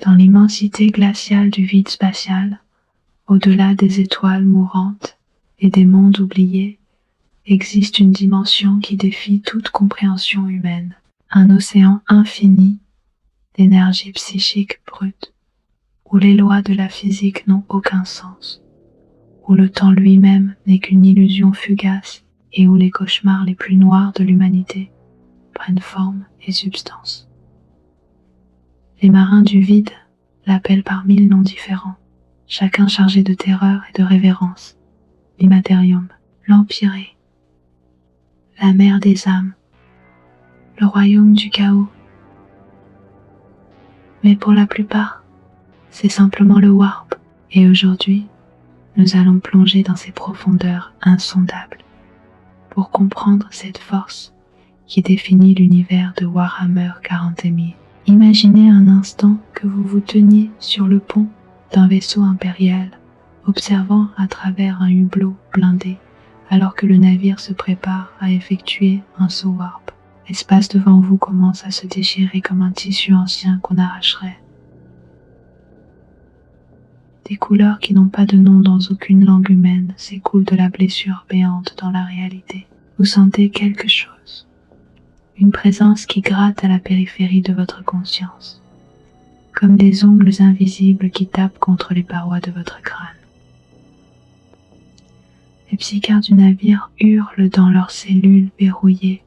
Dans l'immensité glaciale du vide spatial, au-delà des étoiles mourantes et des mondes oubliés, existe une dimension qui défie toute compréhension humaine, un océan infini d'énergie psychique brute, où les lois de la physique n'ont aucun sens, où le temps lui-même n'est qu'une illusion fugace et où les cauchemars les plus noirs de l'humanité prennent forme et substance. Les marins du vide l'appellent par 1000 noms différents, chacun chargé de terreur et de révérence. L'immatérium, l'empyrée, la mer des âmes, le royaume du chaos. Mais pour la plupart, c'est simplement le warp. Et aujourd'hui, nous allons plonger dans ces profondeurs insondables pour comprendre cette force qui définit l'univers de Warhammer 40 000. Imaginez un instant que vous vous teniez sur le pont d'un vaisseau impérial, observant à travers un hublot blindé, alors que le navire se prépare à effectuer un saut warp. L'espace devant vous commence à se déchirer comme un tissu ancien qu'on arracherait. Des couleurs qui n'ont pas de nom dans aucune langue humaine s'écoulent de la blessure béante dans la réalité. Vous sentez quelque chose, une présence qui gratte à la périphérie de votre conscience, comme des ongles invisibles qui tapent contre les parois de votre crâne. Les psychiatres du navire hurlent dans leurs cellules verrouillées.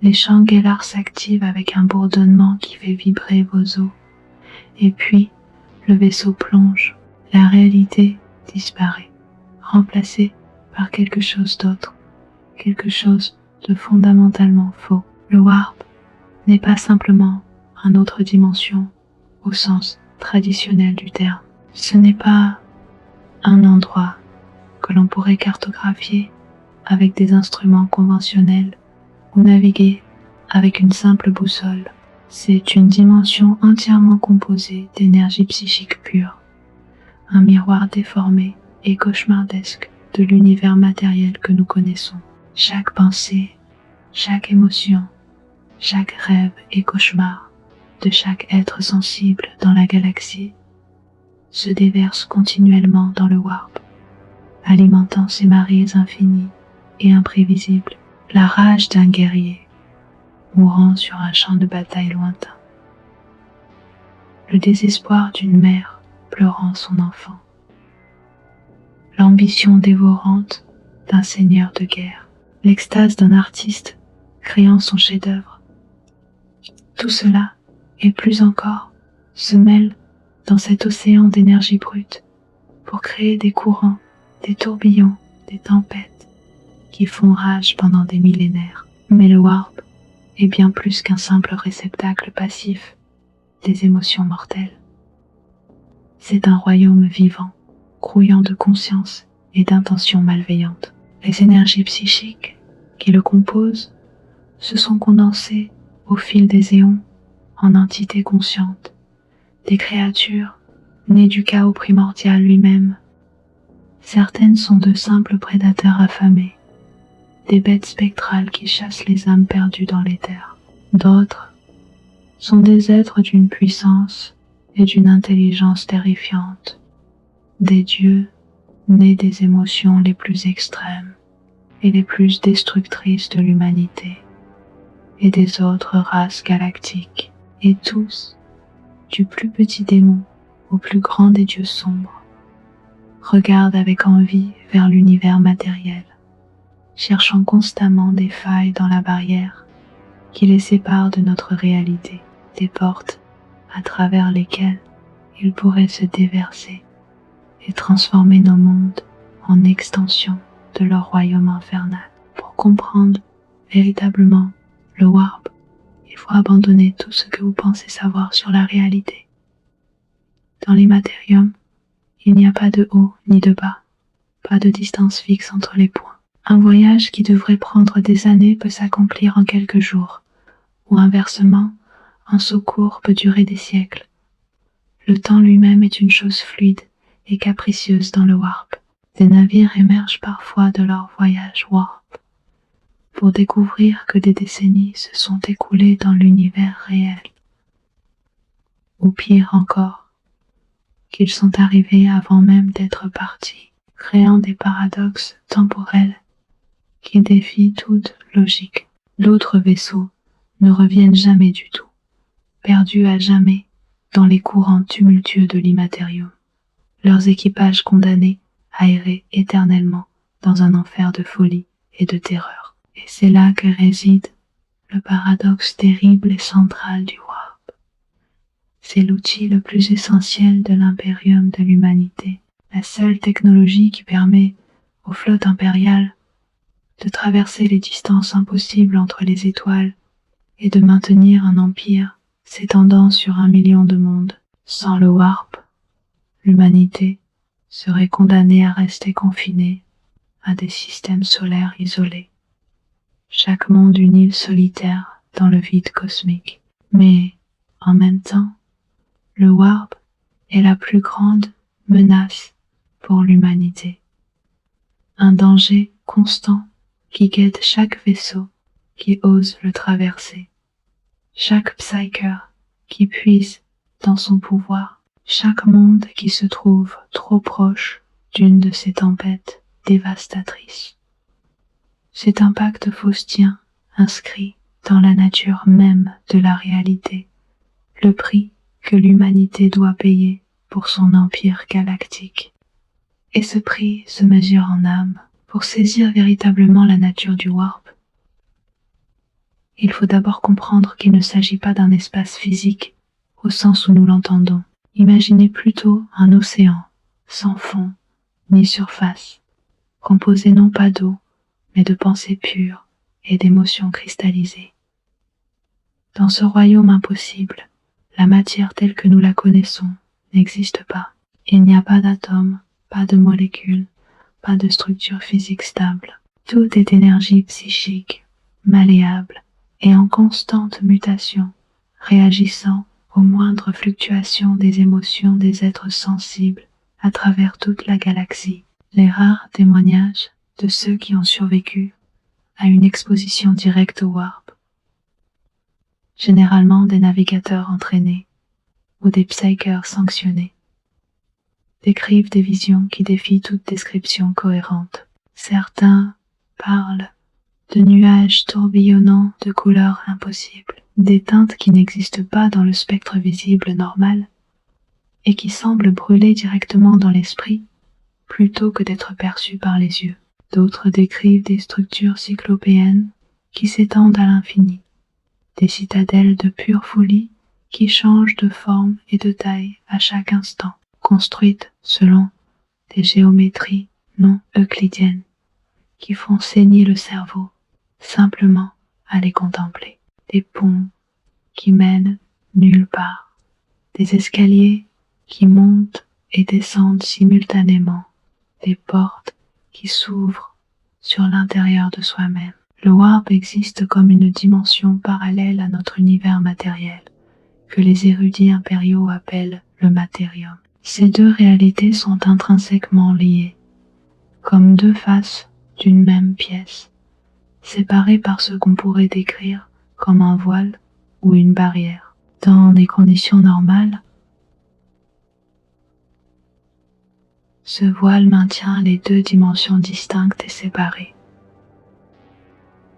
Les champs Gellar s'activent avec un bourdonnement qui fait vibrer vos os. Et puis, le vaisseau plonge. La réalité disparaît, remplacée par quelque chose d'autre, quelque chose de fondamentalement faux. Le warp n'est pas simplement une autre dimension au sens traditionnel du terme. Ce n'est pas un endroit que l'on pourrait cartographier avec des instruments conventionnels ou naviguer avec une simple boussole. C'est une dimension entièrement composée d'énergie psychique pure, un miroir déformé et cauchemardesque de l'univers matériel que nous connaissons. Chaque pensée, chaque émotion, chaque rêve et cauchemar de chaque être sensible dans la galaxie se déverse continuellement dans le warp, alimentant ces marées infinies et imprévisibles, la rage d'un guerrier mourant sur un champ de bataille lointain, le désespoir d'une mère pleurant son enfant, l'ambition dévorante d'un seigneur de guerre, l'extase d'un artiste créant son chef-d'œuvre. Tout cela, et plus encore, se mêle dans cet océan d'énergie brute pour créer des courants, des tourbillons, des tempêtes qui font rage pendant des millénaires. Mais le warp est bien plus qu'un simple réceptacle passif des émotions mortelles. C'est un royaume vivant, grouillant de conscience et d'intentions malveillantes. Les énergies psychiques qui le composent se sont condensées au fil des éons en entités conscientes, des créatures nées du chaos primordial lui-même. Certaines sont de simples prédateurs affamés, des bêtes spectrales qui chassent les âmes perdues dans l'éther. D'autres sont des êtres d'une puissance et d'une intelligence terrifiantes, des dieux nés des émotions les plus extrêmes et les plus destructrices de l'humanité, et des autres races galactiques, et tous, du plus petit démon au plus grand des dieux sombres, regardent avec envie vers l'univers matériel, cherchant constamment des failles dans la barrière qui les sépare de notre réalité, des portes à travers lesquelles ils pourraient se déverser et transformer nos mondes en extension de leur royaume infernal. Pour comprendre véritablement le warp, il faut abandonner tout ce que vous pensez savoir sur la réalité. Dans l'immatérium, il n'y a pas de haut ni de bas, pas de distance fixe entre les points. Un voyage qui devrait prendre des années peut s'accomplir en quelques jours, ou inversement, un saut court peut durer des siècles. Le temps lui-même est une chose fluide et capricieuse dans le warp. Des navires émergent parfois de leur voyage warp pour découvrir que des décennies se sont écoulées dans l'univers réel, ou pire encore, qu'ils sont arrivés avant même d'être partis, créant des paradoxes temporels qui défient toute logique. D'autres vaisseaux ne reviennent jamais du tout, perdus à jamais dans les courants tumultueux de l'immatérium, leurs équipages condamnés à errer éternellement dans un enfer de folie et de terreur. Et c'est là que réside le paradoxe terrible et central du warp. C'est l'outil le plus essentiel de l'impérium de l'humanité, la seule technologie qui permet aux flottes impériales de traverser les distances impossibles entre les étoiles et de maintenir un empire s'étendant sur 1 million de mondes. Sans le warp, l'humanité serait condamnée à rester confinée à des systèmes solaires isolés, chaque monde une île solitaire dans le vide cosmique. Mais, en même temps, le warp est la plus grande menace pour l'humanité. Un danger constant qui guette chaque vaisseau qui ose le traverser, chaque psyker qui puise dans son pouvoir, chaque monde qui se trouve trop proche d'une de ces tempêtes dévastatrices. C'est un pacte faustien inscrit dans la nature même de la réalité, le prix que l'humanité doit payer pour son empire galactique. Et ce prix se mesure en âme. Pour saisir véritablement la nature du warp, il faut d'abord comprendre qu'il ne s'agit pas d'un espace physique au sens où nous l'entendons. Imaginez plutôt un océan, sans fond ni surface, composé non pas d'eau, mais de pensées pures et d'émotions cristallisées. Dans ce royaume impossible, la matière telle que nous la connaissons n'existe pas. Il n'y a pas d'atomes, pas de molécules, pas de structure physique stable. Tout est énergie psychique, malléable et en constante mutation, réagissant aux moindres fluctuations des émotions des êtres sensibles à travers toute la galaxie. Les rares témoignages de ceux qui ont survécu à une exposition directe au warp, généralement des navigateurs entraînés ou des psykers sanctionnés, décrivent des visions qui défient toute description cohérente. Certains parlent de nuages tourbillonnants de couleurs impossibles, des teintes qui n'existent pas dans le spectre visible normal et qui semblent brûler directement dans l'esprit plutôt que d'être perçues par les yeux. D'autres décrivent des structures cyclopéennes qui s'étendent à l'infini, des citadelles de pure folie qui changent de forme et de taille à chaque instant, construites selon des géométries non euclidiennes qui font saigner le cerveau simplement à les contempler. Des ponts qui mènent nulle part, des escaliers qui montent et descendent simultanément, des portes qui s'ouvrent sur l'intérieur de soi-même. Le warp existe comme une dimension parallèle à notre univers matériel, que les érudits impériaux appellent le matérium. Ces deux réalités sont intrinsèquement liées, comme deux faces d'une même pièce, séparées par ce qu'on pourrait décrire comme un voile ou une barrière. Dans des conditions normales, ce voile maintient les deux dimensions distinctes et séparées.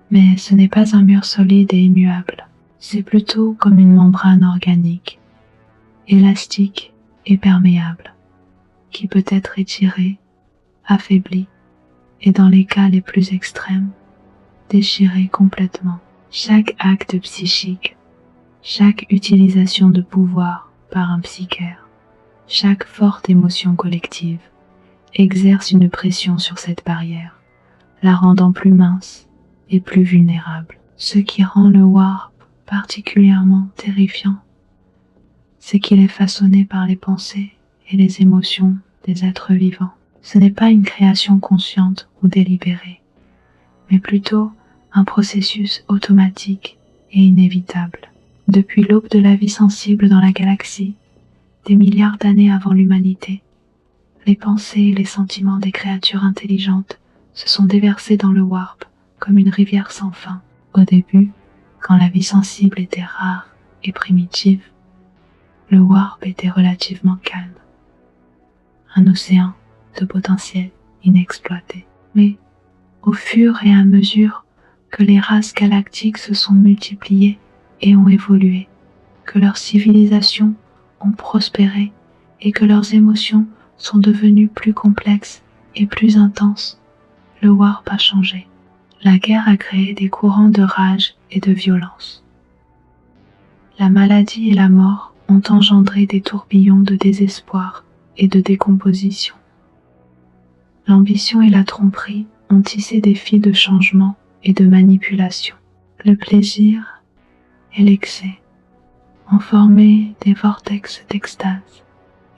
Mais ce n'est pas un mur solide et immuable, c'est plutôt comme une membrane organique, élastique et perméable, qui peut être étirée, affaiblie et dans les cas les plus extrêmes, déchirée complètement. Chaque acte psychique, chaque utilisation de pouvoir par un psychère, chaque forte émotion collective exerce une pression sur cette barrière, la rendant plus mince et plus vulnérable. Ce qui rend le warp particulièrement terrifiant, c'est qu'il est façonné par les pensées et les émotions des êtres vivants. Ce n'est pas une création consciente ou délibérée, mais plutôt un processus automatique et inévitable. Depuis l'aube de la vie sensible dans la galaxie, des milliards d'années avant l'humanité, les pensées et les sentiments des créatures intelligentes se sont déversés dans le warp comme une rivière sans fin. Au début, quand la vie sensible était rare et primitive, le warp était relativement calme. Un océan de potentiel inexploité. Mais au fur et à mesure que les races galactiques se sont multipliées et ont évolué, que leurs civilisations ont prospéré et que leurs émotions sont devenues plus complexes et plus intenses, le warp a changé. La guerre a créé des courants de rage et de violence. La maladie et la mort ont engendré des tourbillons de désespoir et de décomposition. L'ambition et la tromperie ont tissé des fils de changement et de manipulation. Le plaisir et l'excès ont formé des vortex d'extase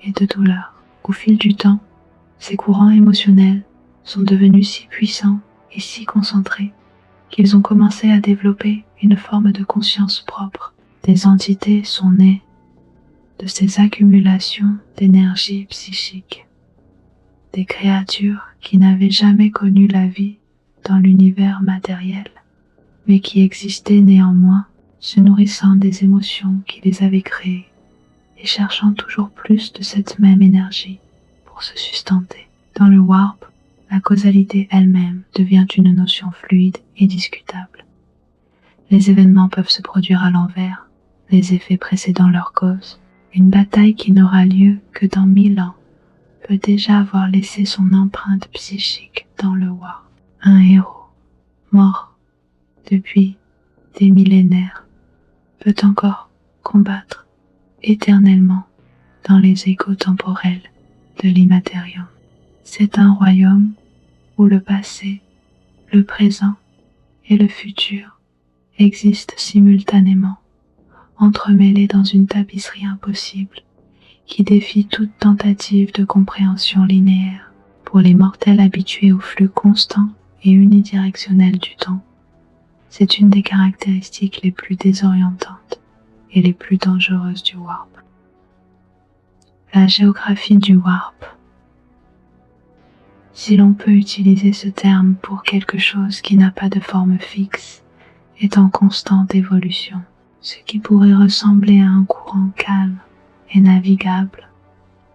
et de douleur. Au fil du temps, ces courants émotionnels sont devenus si puissants et si concentrés qu'ils ont commencé à développer une forme de conscience propre. Des entités sont nées de ces accumulations d'énergie psychique. Des créatures qui n'avaient jamais connu la vie dans l'univers matériel, mais qui existaient néanmoins, se nourrissant des émotions qui les avaient créées et cherchant toujours plus de cette même énergie pour se sustenter. Dans le warp, la causalité elle-même devient une notion fluide et discutable. Les événements peuvent se produire à l'envers, les effets précédant leur cause. Une bataille qui n'aura lieu que dans 1000 ans peut déjà avoir laissé son empreinte psychique dans le warp. Un héros, mort depuis des millénaires, peut encore combattre éternellement dans les échos temporels de l'immatérium. C'est un royaume où le passé, le présent et le futur existent simultanément, entremêlés dans une tapisserie impossible qui défie toute tentative de compréhension linéaire. Pour les mortels habitués au flux constant et unidirectionnel du temps, c'est une des caractéristiques les plus désorientantes et les plus dangereuses du warp. La géographie du warp. Si l'on peut utiliser ce terme pour quelque chose qui n'a pas de forme fixe, est en constante évolution. Ce qui pourrait ressembler à un courant calme et navigable,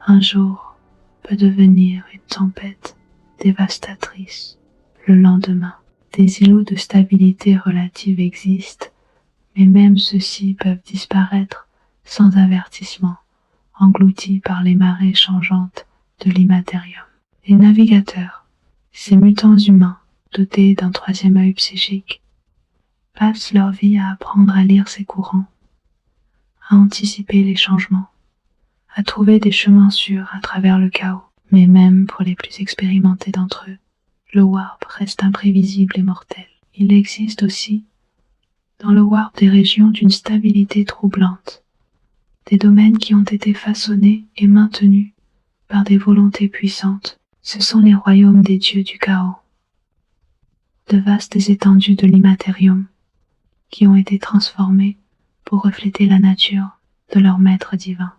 un jour peut devenir une tempête dévastatrice. Le lendemain, des îlots de stabilité relative existent, mais même ceux-ci peuvent disparaître sans avertissement, engloutis par les marées changeantes de l'immatérium. Les navigateurs, ces mutants humains dotés d'un troisième œil psychique, passent leur vie à apprendre à lire ces courants, à anticiper les changements, à trouver des chemins sûrs à travers le chaos. Mais même pour les plus expérimentés d'entre eux, le warp reste imprévisible et mortel. Il existe aussi dans le warp des régions d'une stabilité troublante, des domaines qui ont été façonnés et maintenus par des volontés puissantes. Ce sont les royaumes des dieux du chaos, de vastes étendues de l'immatérium qui ont été transformés pour refléter la nature de leur maître divin.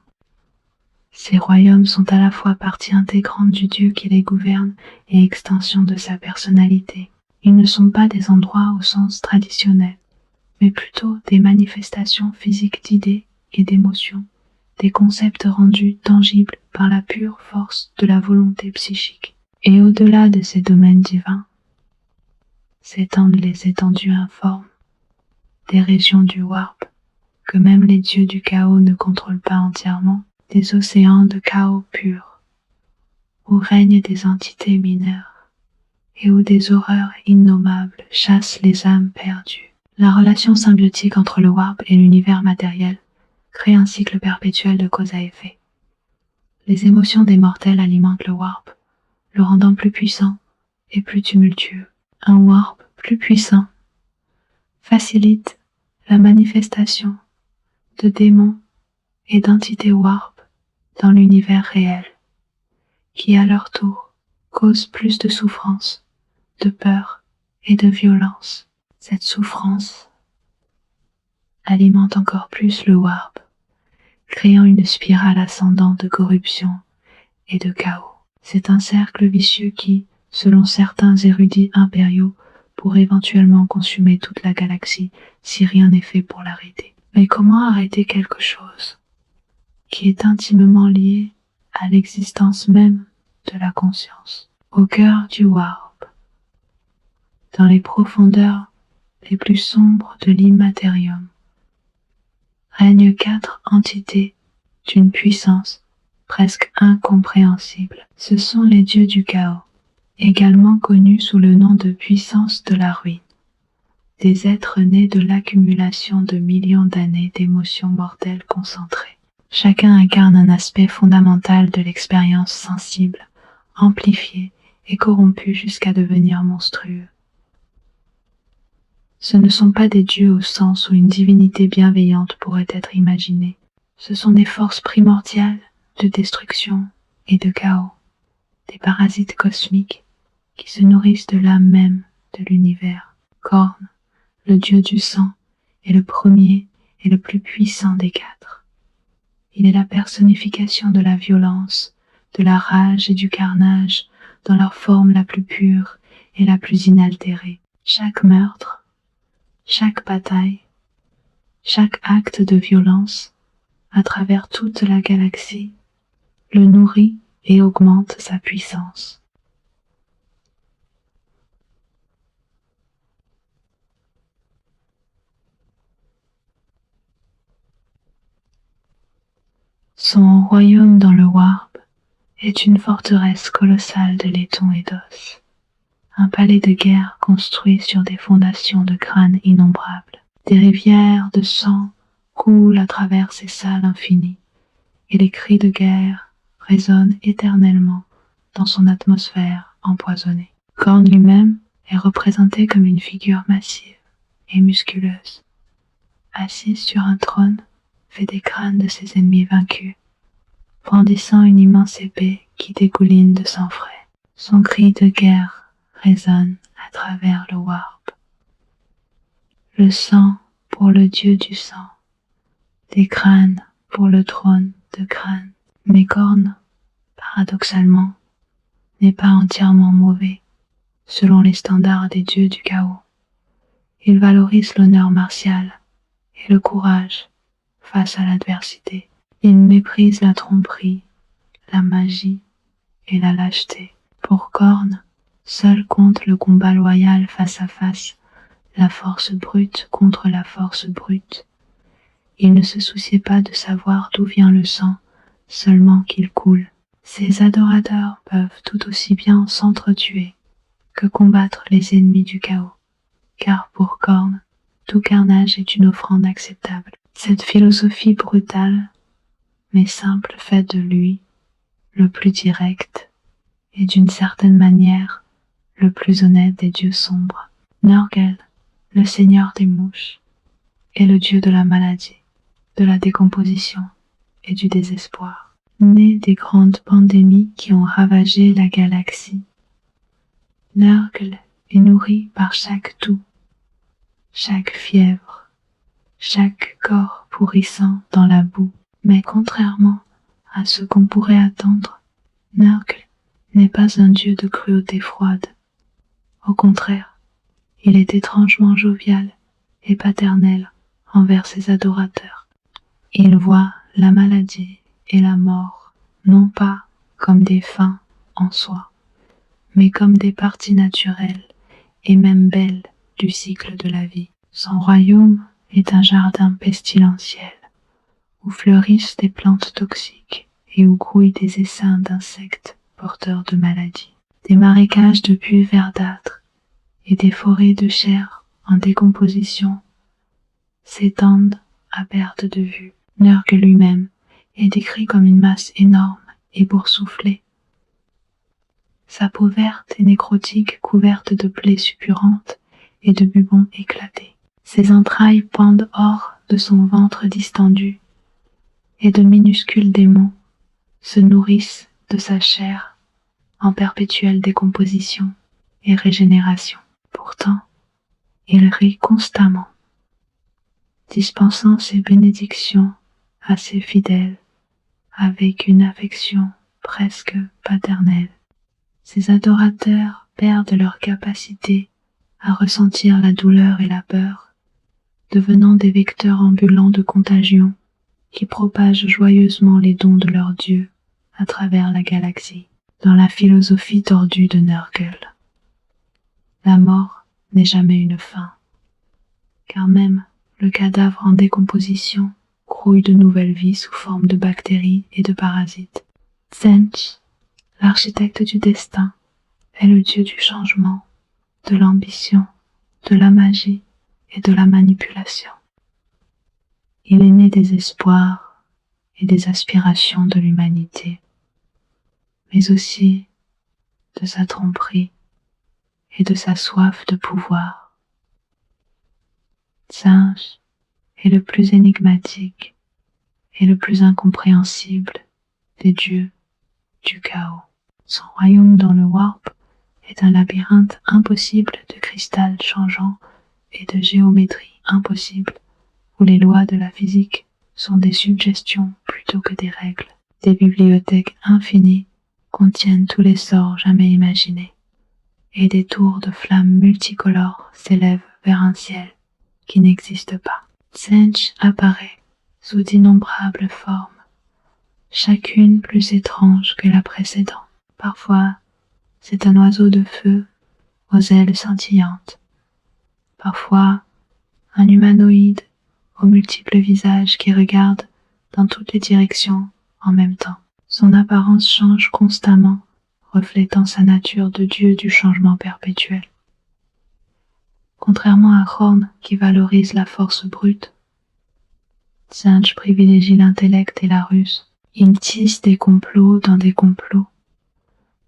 Ces royaumes sont à la fois partie intégrante du Dieu qui les gouverne et extension de sa personnalité. Ils ne sont pas des endroits au sens traditionnel, mais plutôt des manifestations physiques d'idées et d'émotions, des concepts rendus tangibles par la pure force de la volonté psychique. Et au-delà de ces domaines divins, s'étendent les étendues informes, des régions du warp que même les dieux du chaos ne contrôlent pas entièrement, des océans de chaos pur, où règnent des entités mineures et où des horreurs innommables chassent les âmes perdues. La relation symbiotique entre le warp et l'univers matériel crée un cycle perpétuel de cause à effet. Les émotions des mortels alimentent le warp, le rendant plus puissant et plus tumultueux. Un warp plus puissant facilite la manifestation de démons et d'entités warp dans l'univers réel, qui à leur tour causent plus de souffrance, de peur et de violence. Cette souffrance alimente encore plus le warp, créant une spirale ascendante de corruption et de chaos. C'est un cercle vicieux qui, selon certains érudits impériaux, pourrait éventuellement consumer toute la galaxie si rien n'est fait pour l'arrêter. Mais comment arrêter quelque chose qui est intimement lié à l'existence même de la conscience. Au cœur du warp, dans les profondeurs les plus sombres de l'immatérium, règnent 4 entités d'une puissance presque incompréhensible. Ce sont les dieux du chaos, également connus sous le nom de puissance de la ruine, des êtres nés de l'accumulation de millions d'années d'émotions mortelles concentrées. Chacun incarne un aspect fondamental de l'expérience sensible, amplifié et corrompu jusqu'à devenir monstrueux. Ce ne sont pas des dieux au sens où une divinité bienveillante pourrait être imaginée. Ce sont des forces primordiales de destruction et de chaos, des parasites cosmiques qui se nourrissent de l'âme même de l'univers. Khorne, le dieu du sang, est le premier et le plus puissant des 4. Il est la personnification de la violence, de la rage et du carnage dans leur forme la plus pure et la plus inaltérée. Chaque meurtre, chaque bataille, chaque acte de violence à travers toute la galaxie le nourrit et augmente sa puissance. Son royaume dans le Warp est une forteresse colossale de laiton et d'os, un palais de guerre construit sur des fondations de crânes innombrables. Des rivières de sang coulent à travers ces salles infinies, et les cris de guerre résonnent éternellement dans son atmosphère empoisonnée. Khorne lui-même est représenté comme une figure massive et musculeuse, assise sur un trône fait des crânes de ses ennemis vaincus, brandissant une immense épée qui dégouline de sang frais. Son cri de guerre résonne à travers le Warp. Le sang pour le dieu du sang, des crânes pour le trône de crânes. Mais Khorne, paradoxalement, n'est pas entièrement mauvais selon les standards des dieux du chaos. Il valorise l'honneur martial et le courage face à l'adversité. Il méprise la tromperie, la magie et la lâcheté. Pour Khorne, seul compte le combat loyal face à face, la force brute contre la force brute. Il ne se souciait pas de savoir d'où vient le sang, seulement qu'il coule. Ses adorateurs peuvent tout aussi bien s'entretuer que combattre les ennemis du chaos, car pour Khorne, tout carnage est une offrande acceptable. Cette philosophie brutale, mais simple, fait de lui le plus direct et d'une certaine manière le plus honnête des dieux sombres. Nurgle, le seigneur des mouches, est le dieu de la maladie, de la décomposition et du désespoir. Né des grandes pandémies qui ont ravagé la galaxie, Nurgle est nourri par chaque toux, chaque fièvre, chaque corps pourrissant dans la boue. Mais contrairement à ce qu'on pourrait attendre, Nurgle n'est pas un dieu de cruauté froide. Au contraire, il est étrangement jovial et paternel envers ses adorateurs. Il voit la maladie et la mort non pas comme des fins en soi, mais comme des parties naturelles et même belles du cycle de la vie. Son royaume est un jardin pestilentiel, où fleurissent des plantes toxiques et où grouillent des essaims d'insectes porteurs de maladies. Des marécages de puits verdâtres et des forêts de chair en décomposition s'étendent à perte de vue. Nurgle lui-même est décrit comme une masse énorme et boursouflée. Sa peau verte et nécrotique couverte de plaies suppurantes et de bubons éclatés. Ses entrailles pendent hors de son ventre distendu, et de minuscules démons se nourrissent de sa chair en perpétuelle décomposition et régénération. Pourtant, il rit constamment, dispensant ses bénédictions à ses fidèles avec une affection presque paternelle. Ses adorateurs perdent leur capacité à ressentir la douleur et la peur, devenant des vecteurs ambulants de contagion qui propagent joyeusement les dons de leur dieu à travers la galaxie, dans la philosophie tordue de Nurgle. La mort n'est jamais une fin, car même le cadavre en décomposition grouille de nouvelles vies sous forme de bactéries et de parasites. Tzeentch, l'architecte du destin, est le dieu du changement, de l'ambition, de la magie et de la manipulation. Il est né des espoirs et des aspirations de l'humanité, mais aussi de sa tromperie et de sa soif de pouvoir. Tzeentch est le plus énigmatique et le plus incompréhensible des dieux du chaos. Son royaume dans le Warp est un labyrinthe impossible de cristal changeant et de géométrie impossible, où les lois de la physique sont des suggestions plutôt que des règles. Des bibliothèques infinies contiennent tous les sorts jamais imaginés, et des tours de flammes multicolores s'élèvent vers un ciel qui n'existe pas. Tzeentch apparaît sous d'innombrables formes, chacune plus étrange que la précédente. Parfois, c'est un oiseau de feu aux ailes scintillantes. Parfois, un humanoïde aux multiples visages qui regardent dans toutes les directions en même temps. Son apparence change constamment, reflétant sa nature de dieu du changement perpétuel. Contrairement à Khorne qui valorise la force brute, Tzeentch privilégie l'intellect et la ruse. Il tisse des complots dans des complots,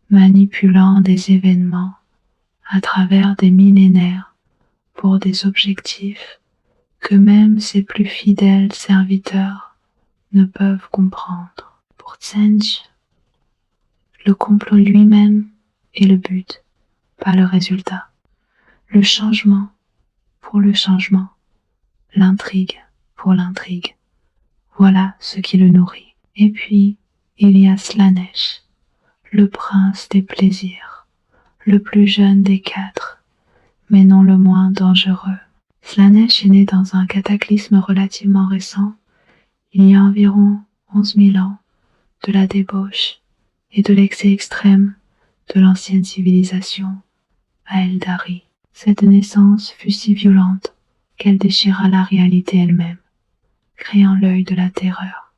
manipulant des événements à travers des millénaires pour des objectifs que même ses plus fidèles serviteurs ne peuvent comprendre. Pour Tzeentch, le complot lui-même est le but, pas le résultat. Le changement pour le changement, l'intrigue pour l'intrigue. Voilà ce qui le nourrit. Et puis, il y a Slaanesh, le prince des plaisirs, le plus jeune des quatre, mais non le moins dangereux. Slaanesh est né dans un cataclysme relativement récent, il y a environ 11 000 ans, de la débauche et de l'excès extrême de l'ancienne civilisation à Eldari. Cette naissance fut si violente qu'elle déchira la réalité elle-même, créant l'œil de la terreur.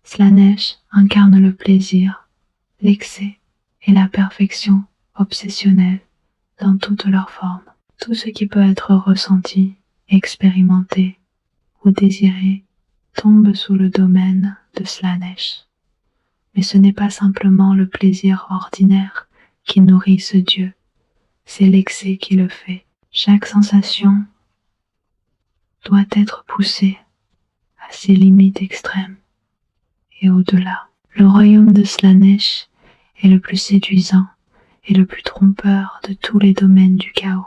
Slaanesh incarne le plaisir, l'excès et la perfection obsessionnelle dans toutes leurs formes. Tout ce qui peut être ressenti, expérimenté ou désiré tombe sous le domaine de Slaanesh. Mais ce n'est pas simplement le plaisir ordinaire qui nourrit ce dieu, c'est l'excès qui le fait. Chaque sensation doit être poussée à ses limites extrêmes et au-delà. Le royaume de Slaanesh est le plus séduisant et le plus trompeur de tous les domaines du chaos.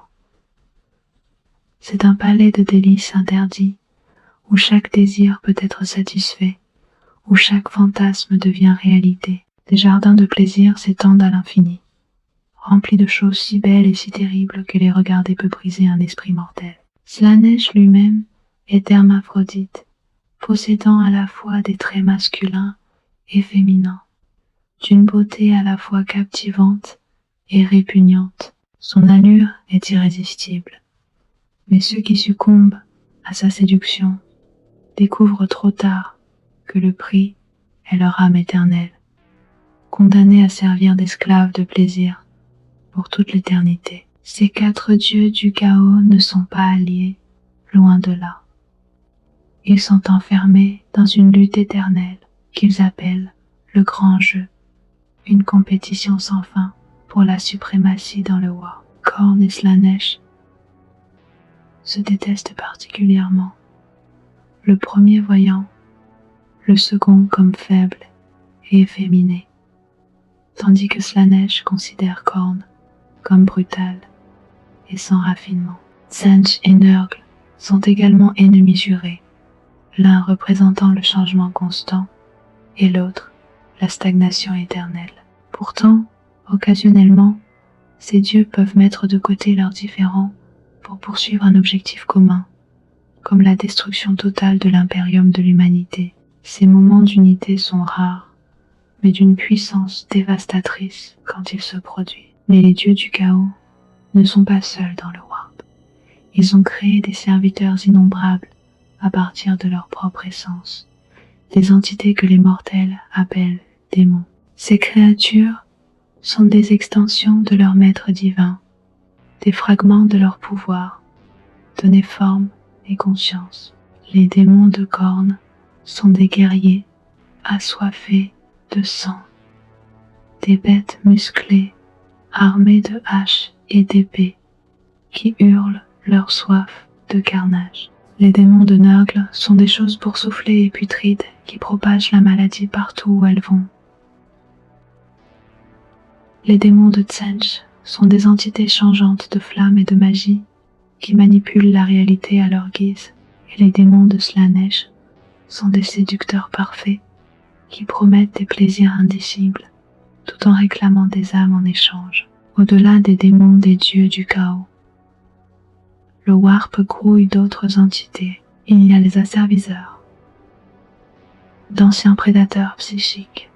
C'est un palais de délices interdits, où chaque désir peut être satisfait, où chaque fantasme devient réalité. Des jardins de plaisir s'étendent à l'infini, remplis de choses si belles et si terribles que les regarder peut briser un esprit mortel. Slaanesh lui-même est hermaphrodite, possédant à la fois des traits masculins et féminins, d'une beauté à la fois captivante et répugnante. Son allure est irrésistible, mais ceux qui succombent à sa séduction découvrent trop tard que le prix est leur âme éternelle, condamnée à servir d'esclave de plaisir pour toute l'éternité. Ces quatre dieux du chaos ne sont pas alliés, loin de là. Ils sont enfermés dans une lutte éternelle qu'ils appellent le grand jeu, une compétition sans fin pour la suprématie dans le Warp. Khorne et Slaanesh se détestent particulièrement, le premier voyant le second comme faible et efféminé, tandis que Slaanesh considère Khorne comme brutal et sans raffinement. Tzeentch et Nurgle sont également ennemis jurés, l'un représentant le changement constant et l'autre la stagnation éternelle. Pourtant, occasionnellement, ces dieux peuvent mettre de côté leurs différends pour poursuivre un objectif commun, comme la destruction totale de l'impérium de l'humanité. Ces moments d'unité sont rares, mais d'une puissance dévastatrice quand ils se produisent. Mais les dieux du chaos ne sont pas seuls dans le warp. Ils ont créé des serviteurs innombrables à partir de leur propre essence, des entités que les mortels appellent démons. Ces créatures sont des extensions de leur maître divin, des fragments de leur pouvoir, donnés forme et conscience. Les démons de cornes sont des guerriers assoiffés de sang, des bêtes musclées, armées de haches et d'épées, qui hurlent leur soif de carnage. Les démons de Nurgle sont des choses boursouflées et putrides qui propagent la maladie partout où elles vont. Les démons de Tsench sont des entités changeantes de flammes et de magie qui manipulent la réalité à leur guise. Et les démons de Slaanesh sont des séducteurs parfaits qui promettent des plaisirs indicibles tout en réclamant des âmes en échange. Au-delà des démons des dieux du chaos, le warp grouille d'autres entités. Il y a les asserviseurs, d'anciens prédateurs psychiques,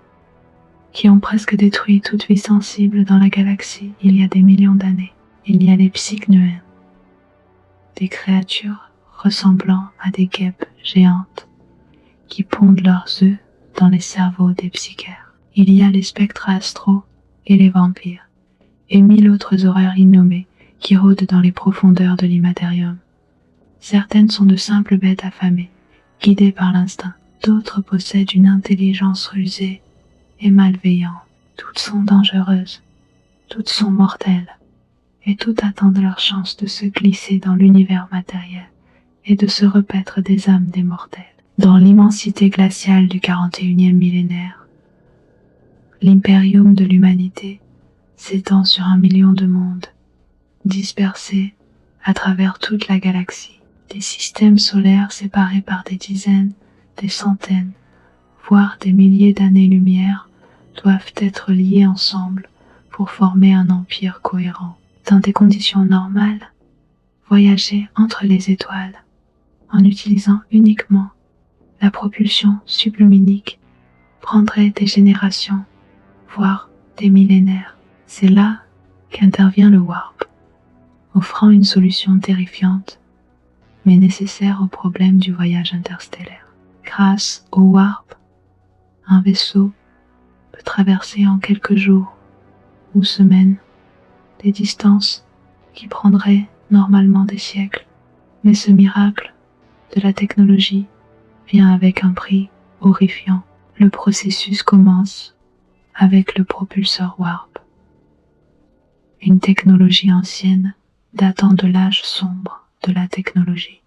qui ont presque détruit toute vie sensible dans la galaxie il y a des millions d'années. Il y a les psychnuens, des créatures ressemblant à des guêpes géantes qui pondent leurs œufs dans les cerveaux des psychères. Il y a les spectres astraux et les vampires, et 1000 autres horreurs innommées qui rôdent dans les profondeurs de l'immatérium. Certaines sont de simples bêtes affamées, guidées par l'instinct. D'autres possèdent une intelligence rusée et malveillante. Toutes sont dangereuses, toutes sont mortelles, et toutes attendent leur chance de se glisser dans l'univers matériel et de se repaître des âmes des mortels. Dans l'immensité glaciale du 41e millénaire, l'impérium de l'humanité s'étend sur 1 million de mondes, dispersés à travers toute la galaxie. Des systèmes solaires séparés par des dizaines, des centaines, voire des milliers d'années-lumière doivent être liés ensemble pour former un empire cohérent. Dans des conditions normales, voyager entre les étoiles en utilisant uniquement la propulsion subluminique prendrait des générations, voire des millénaires. C'est là qu'intervient le warp, offrant une solution terrifiante, mais nécessaire au problème du voyage interstellaire. Grâce au warp, un vaisseau peut traverser en quelques jours ou semaines des distances qui prendraient normalement des siècles. Mais ce miracle de la technologie vient avec un prix horrifiant. Le processus commence avec le propulseur warp, une technologie ancienne datant de l'âge sombre de la technologie,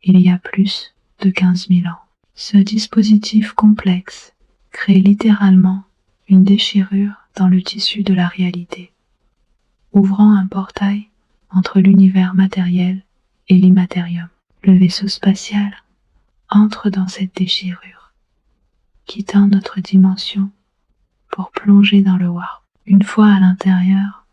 il y a plus de 15 000 ans. Ce dispositif complexe crée littéralement une déchirure dans le tissu de la réalité, ouvrant un portail entre l'univers matériel et l'immatérium. Le vaisseau spatial entre dans cette déchirure, quittant notre dimension pour plonger dans le warp. Une fois à l'intérieur,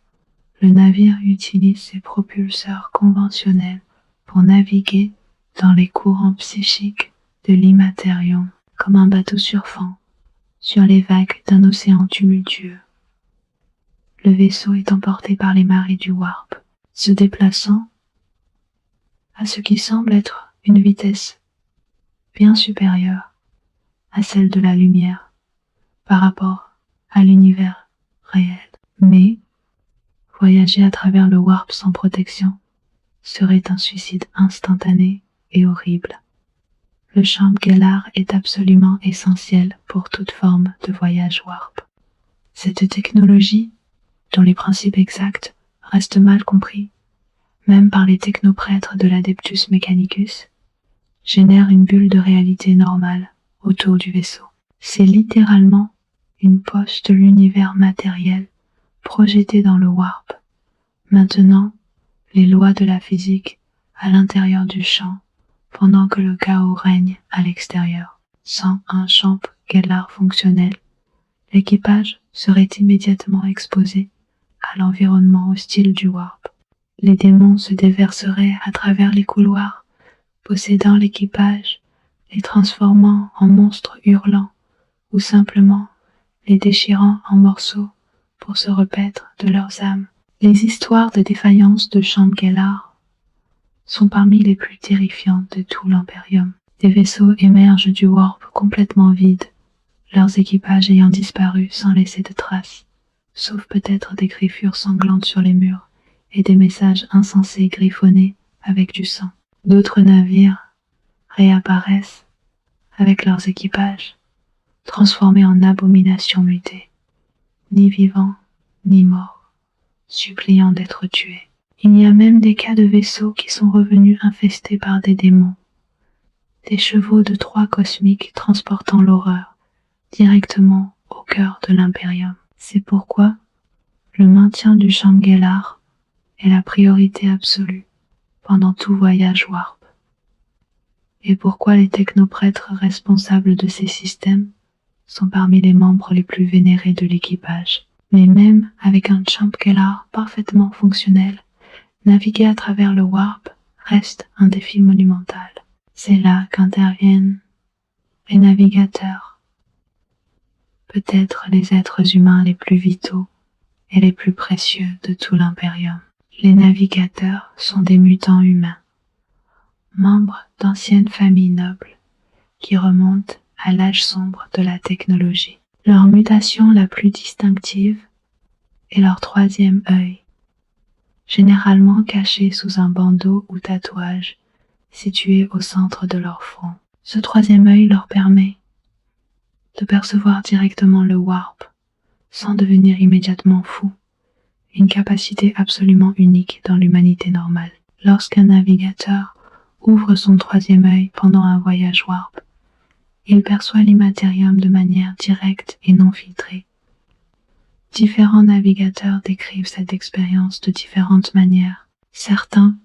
le navire utilise ses propulseurs conventionnels pour naviguer dans les courants psychiques de l'immatérium, comme un bateau surfant sur les vagues d'un océan tumultueux. Le vaisseau est emporté par les marées du warp, se déplaçant à ce qui semble être une vitesse bien supérieure à celle de la lumière par rapport à l'univers réel. Mais voyager à travers le warp sans protection serait un suicide instantané et horrible. Le champ Gellar est absolument essentiel pour toute forme de voyage warp. Cette technologie, dont les principes exacts restent mal compris, même par les technoprêtres de l'Adeptus Mechanicus, génère une bulle de réalité normale autour du vaisseau. C'est littéralement une poche de l'univers matériel projetée dans le warp, maintenant les lois de la physique à l'intérieur du champ pendant que le chaos règne à l'extérieur. Sans un champ Gellar fonctionnel, l'équipage serait immédiatement exposé à l'environnement hostile du warp. Les démons se déverseraient à travers les couloirs possédant l'équipage, les transformant en monstres hurlants, ou simplement les déchirant en morceaux pour se repaître de leurs âmes. Les histoires de défaillance de Shangri-La sont parmi les plus terrifiantes de tout l'Imperium. Des vaisseaux émergent du warp complètement vides, leurs équipages ayant disparu sans laisser de traces, sauf peut-être des griffures sanglantes sur les murs et des messages insensés griffonnés avec du sang. D'autres navires réapparaissent avec leurs équipages, transformés en abominations mutées, ni vivants ni morts, suppliant d'être tués. Il y a même des cas de vaisseaux qui sont revenus infestés par des démons, des chevaux de Troie cosmiques transportant l'horreur directement au cœur de l'Imperium. C'est pourquoi le maintien du Shangri-La est la priorité absolue pendant tout voyage warp. Et pourquoi les technoprêtres responsables de ces systèmes sont parmi les membres les plus vénérés de l'équipage. Mais même avec un Shangri-La parfaitement fonctionnel, naviguer à travers le warp reste un défi monumental. C'est là qu'interviennent les navigateurs, peut-être les êtres humains les plus vitaux et les plus précieux de tout l'Imperium. Les navigateurs sont des mutants humains, membres d'anciennes familles nobles qui remontent à l'âge sombre de la technologie. Leur mutation la plus distinctive est leur troisième œil, généralement caché sous un bandeau ou tatouage situé au centre de leur front. Ce troisième œil leur permet de percevoir directement le warp sans devenir immédiatement fou, une capacité absolument unique dans l'humanité normale. Lorsqu'un navigateur ouvre son troisième œil pendant un voyage warp, il perçoit l'immatérium de manière directe et non filtrée. Différents navigateurs décrivent cette expérience de différentes manières. Certains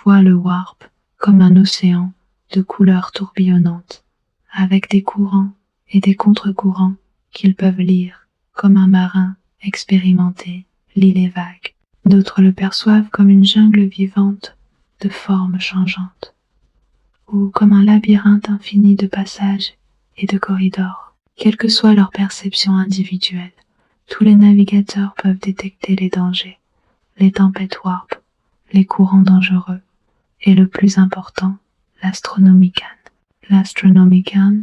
voient le warp comme un océan de couleurs tourbillonnantes, avec des courants et des contre-courants qu'ils peuvent lire, comme un marin expérimenté lit les vagues. D'autres le perçoivent comme une jungle vivante de formes changeantes, ou comme un labyrinthe infini de passages et de corridors. Quelle que soit leur perception individuelle, tous les navigateurs peuvent détecter les dangers, les tempêtes warp, les courants dangereux, et le plus important, l'Astronomicon. L'Astronomicon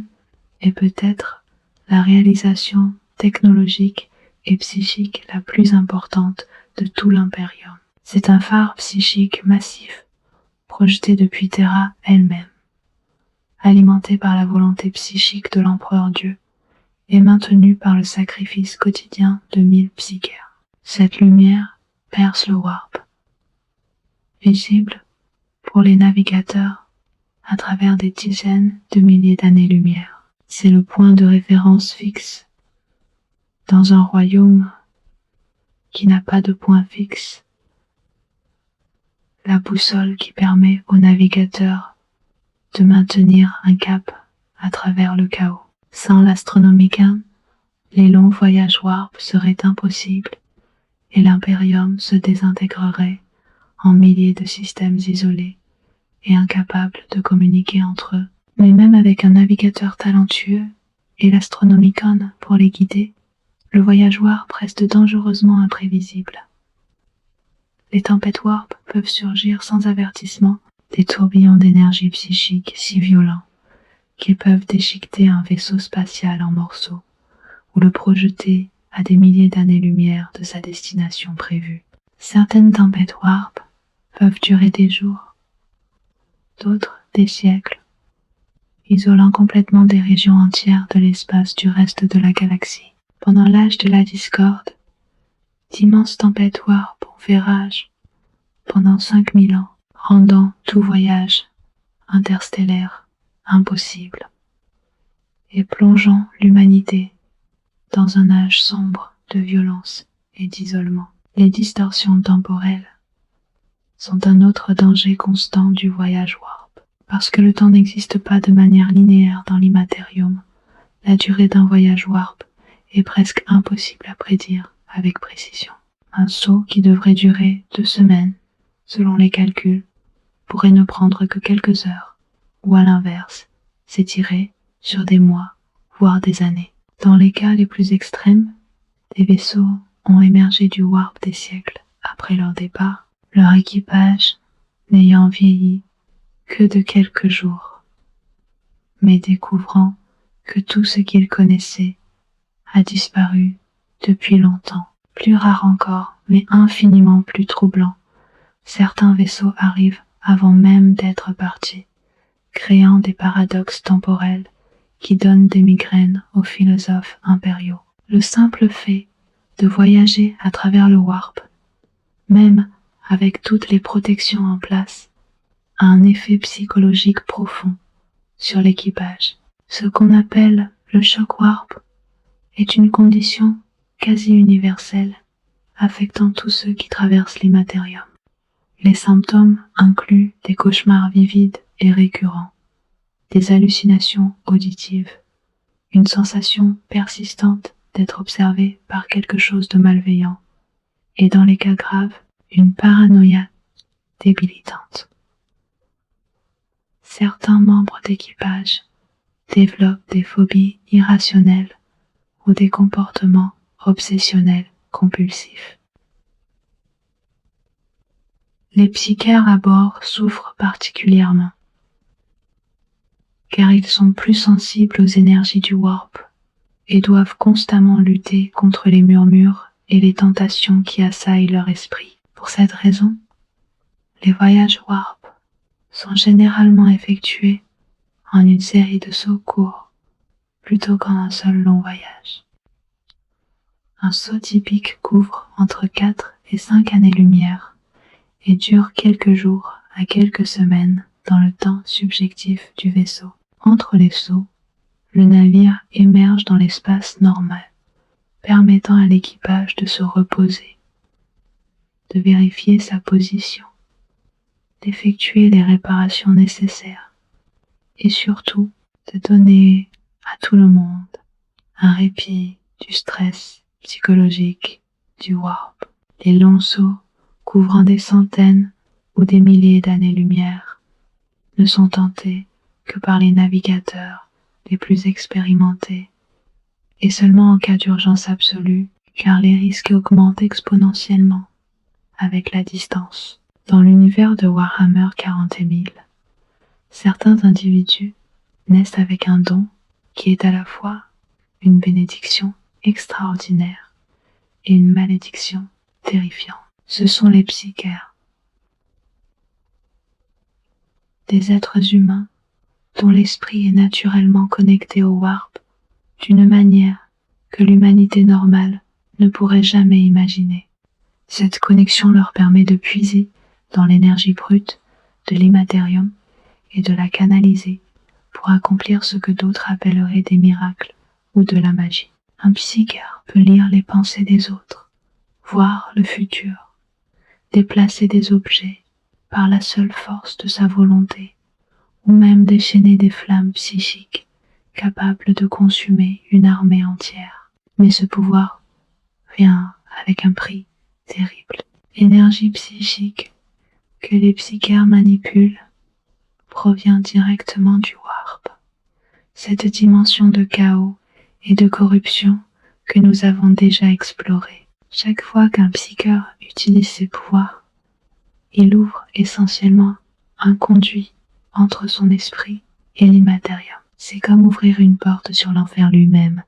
est peut-être la réalisation technologique et psychique la plus importante de tout l'Imperium. C'est un phare psychique massif, projeté depuis Terra elle-même, alimenté par la volonté psychique de l'Empereur Dieu et maintenu par le sacrifice quotidien de 1000 psychères. Cette lumière perce le warp, visible pour les navigateurs à travers des dizaines de milliers d'années-lumière. C'est le point de référence fixe dans un royaume qui n'a pas de point fixe, la boussole qui permet aux navigateurs de maintenir un cap à travers le chaos. Sans l'Astronomicon, les longs voyages warp seraient impossibles et l'Imperium se désintégrerait en milliers de systèmes isolés et incapables de communiquer entre eux. Mais même avec un navigateur talentueux et l'Astronomicon pour les guider, le voyage warp reste dangereusement imprévisible. Les tempêtes warp peuvent surgir sans avertissement, des tourbillons d'énergie psychique si violents qu'ils peuvent déchiqueter un vaisseau spatial en morceaux ou le projeter à des milliers d'années-lumière de sa destination prévue. Certaines tempêtes warp peuvent durer des jours, d'autres des siècles, isolant complètement des régions entières de l'espace du reste de la galaxie. Pendant l'âge de la discorde, d'immenses tempêtes warp ont fait rage pendant 5000 ans, rendant tout voyage interstellaire impossible et plongeant l'humanité dans un âge sombre de violence et d'isolement. Les distorsions temporelles sont un autre danger constant du voyage warp. Parce que le temps n'existe pas de manière linéaire dans l'immatérium, la durée d'un voyage warp est presque impossible à prédire avec précision. Un saut qui devrait durer 2 semaines, selon les calculs, pourrait ne prendre que quelques heures, ou à l'inverse, s'étirer sur des mois, voire des années. Dans les cas les plus extrêmes, des vaisseaux ont émergé du warp des siècles après leur départ, leur équipage n'ayant vieilli que de quelques jours, mais découvrant que tout ce qu'ils connaissaient a disparu depuis longtemps. Plus rare encore, mais infiniment plus troublant, certains vaisseaux arrivent avant même d'être partis, créant des paradoxes temporels qui donnent des migraines aux philosophes impériaux. Le simple fait de voyager à travers le warp, même avec toutes les protections en place, a un effet psychologique profond sur l'équipage. Ce qu'on appelle le choc warp est une condition quasi universelle affectant tous ceux qui traversent l'immatérium. Les symptômes incluent des cauchemars vivides et récurrents, des hallucinations auditives, une sensation persistante d'être observé par quelque chose de malveillant, et dans les cas graves, une paranoïa débilitante. Certains membres d'équipage développent des phobies irrationnelles ou des comportements obsessionnels compulsifs. Les psychiatres à bord souffrent particulièrement, car ils sont plus sensibles aux énergies du warp et doivent constamment lutter contre les murmures et les tentations qui assaillent leur esprit. Pour cette raison, les voyages warp sont généralement effectués en une série de sauts courts plutôt qu'en un seul long voyage. Un saut typique couvre entre 4 et 5 années-lumière et dure quelques jours à quelques semaines dans le temps subjectif du vaisseau. Entre les sauts, le navire émerge dans l'espace normal, permettant à l'équipage de se reposer, de vérifier sa position, d'effectuer les réparations nécessaires et surtout de donner à tout le monde un répit du stress psychologique du warp. Les longs sauts couvrant des centaines ou des milliers d'années-lumière ne sont tentés que par les navigateurs les plus expérimentés et seulement en cas d'urgence absolue, car les risques augmentent exponentiellement avec la distance. Dans l'univers de Warhammer 40 000, certains individus naissent avec un don qui est à la fois une bénédiction extraordinaire et une malédiction terrifiante. Ce sont les psychiatres, des êtres humains dont l'esprit est naturellement connecté au warp d'une manière que l'humanité normale ne pourrait jamais imaginer. Cette connexion leur permet de puiser dans l'énergie brute de l'immatérium et de la canaliser pour accomplir ce que d'autres appelleraient des miracles ou de la magie. Un psychiatre peut lire les pensées des autres, voir le futur, déplacer des objets par la seule force de sa volonté, ou même déchaîner des flammes psychiques capables de consumer une armée entière. Mais ce pouvoir vient avec un prix terrible. L'énergie psychique que les psychiatres manipulent provient directement du warp, cette dimension de chaos et de corruption que nous avons déjà explorée. Chaque fois qu'un psychiatre utilise ses pouvoirs, il ouvre essentiellement un conduit entre son esprit et l'immatérium. C'est comme ouvrir une porte sur l'enfer lui-même,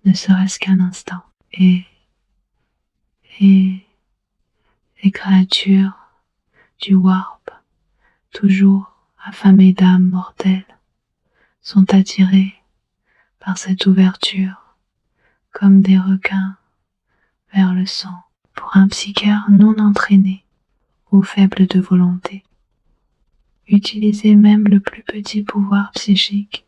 ne serait-ce qu'un instant. Et les créatures du warp, toujours affamées d'âmes mortelles, sont attirées par cette ouverture comme des requins vers le sang. Pour un psychiatre non entraîné ou faible de volonté, utiliser même le plus petit pouvoir psychique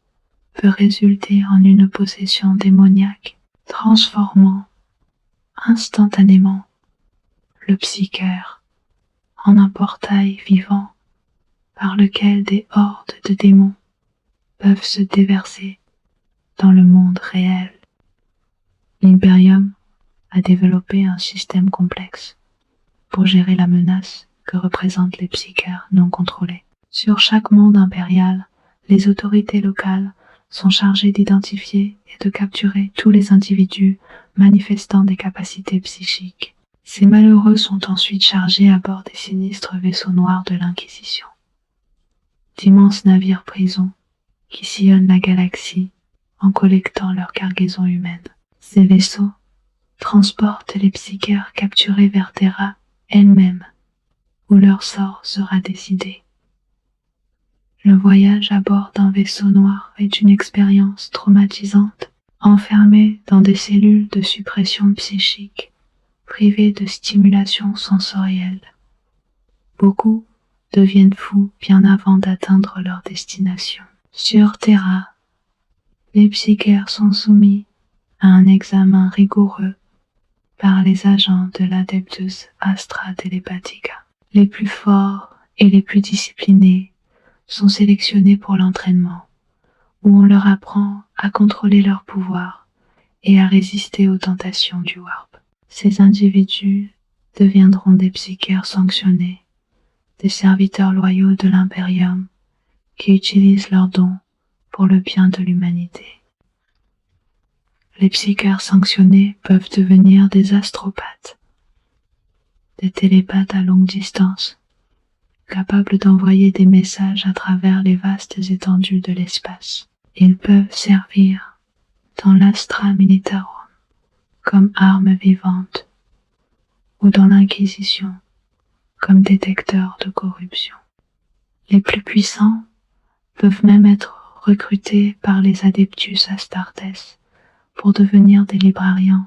peut résulter en une possession démoniaque, transformant instantanément le psychiatre en un portail vivant par lequel des hordes de démons peuvent se déverser dans le monde réel. L'Imperium a développé un système complexe pour gérer la menace que représentent les psychiatres non contrôlés. Sur chaque monde impérial, Les autorités locales sont chargées d'identifier et de capturer tous les individus manifestant des capacités psychiques. Ces malheureux sont ensuite chargés à bord des sinistres vaisseaux noirs de l'Inquisition, d'immenses navires prisons qui sillonnent la galaxie en collectant leur cargaison humaine. Ces vaisseaux transportent les psychères capturés vers Terra elle-même, où leur sort sera décidé. Le voyage à bord d'un vaisseau noir est une expérience traumatisante, enfermés dans des cellules de suppression psychique, privés de stimulation sensorielle. Beaucoup deviennent fous bien avant d'atteindre leur destination. Sur Terra, les psychères sont soumis à un examen rigoureux par les agents de l'Adeptus Astra Telepathica. Les plus forts et les plus disciplinés sont sélectionnés pour l'entraînement, où on leur apprend à contrôler leur pouvoir et à résister aux tentations du warp. Ces individus deviendront des psychères sanctionnés, des serviteurs loyaux de l'Imperium qui utilisent leurs dons pour le bien de l'humanité. Les psychères sanctionnés peuvent devenir des astropathes, des télépathes à longue distance, capables d'envoyer des messages à travers les vastes étendues de l'espace. Ils peuvent servir dans l'Astra Militarum comme arme vivante ou dans l'Inquisition comme détecteurs de corruption. Les plus puissants peuvent même être recrutés par les Adeptus Astartes pour devenir des librarians,